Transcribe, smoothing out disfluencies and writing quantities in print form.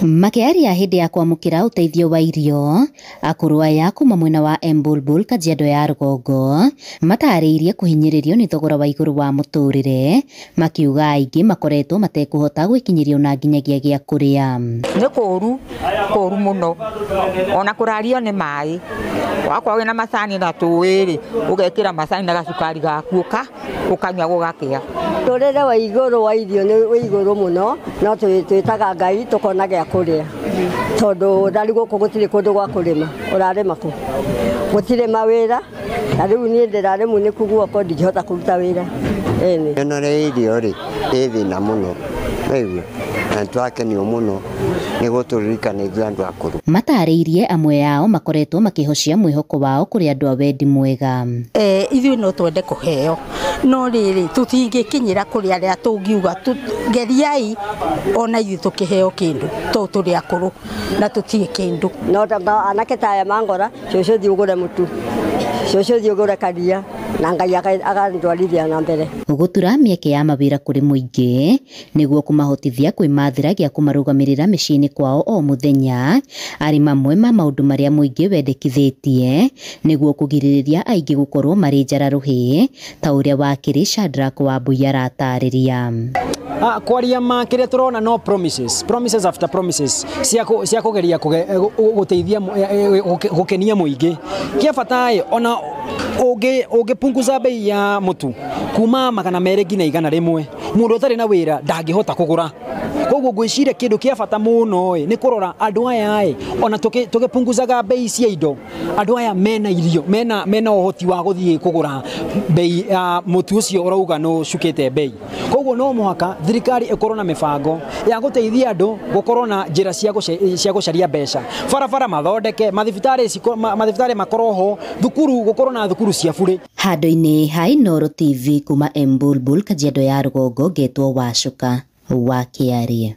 Makiaria hindi ya kwamukira uteithio wa irio, akuru aya kuma mwena wa Embulbul Kajiado ya Rugongo matariirie kuhinyiririo ni thogora wa iguru wa muturire, makiuga aingi makoretwo matekuhota gwikinyirio na nginyagia gia kuria. Ni kuru muno ona kurario ni mai wakwa wina macani na tuwiri ugekira macani na gacukari gaku ukanywa gugakia. Turire wa iguru wa irio ni wa iguru muno no twitaga Ngai tukona gia kuria tondu ndari guku gutire kundu gwa kurima urarima ku gutire mawira na riu ni ndirarimu ni kuguo ko ndingihota kuruta wira eni no re irio ri thina muno niguo ntwakenio muno ni guturirikana ithu andu akuru. Matariirie amwe yao makoretwo makihocia mwihoko wao kuri andu a wendi mwega. Ithu no twende kuheo no riri tutingikinyira kuri aria tungiuga geriai ona ithu tukiheo kindu to turi akuru na tutie kindu no tanga anake taya mangora coco thiugure mutu coco thiugure karia na Ngai agandwarithia na mbere. Gutura mieke ya mawira kuri muingi niguo kumahotithia kwimathira gia kumarugamirira miciini kwao o muthenya ari mamwe ma maundu maria muingi wendekithitie niguo kugiririria aingi gukorwo mari njararuhi ta uria wakiri Shadrack Wambui aratariria. Kwaria makiria turona no promises after promises cia kugeria guteithia gukenia muingi kia batai ona punguza bei ya mutu kuma 200 nginya 100 mundu utari na wira ndangihota kugura koguo gwiciria kindu kia bata muno ni kurora andu aya ona tugipunguzaga bei cia indo andu aya mena irio mena uhoti wa guthie kugura bei ya mutu ucio urauga no cukite bei koguo no muhaka thirikari ikorwo na mibango ya guteithia andu gukorwo na njira cia gucaria mbeca barabara mathondeke mathibitari makorwo ho thukuru gukorwo na thukuru cia bure. Handu-ini ha Inooro TV kuma Embulbul Kajiado ya Rugongo ngetwo Wacuka Wakiaria.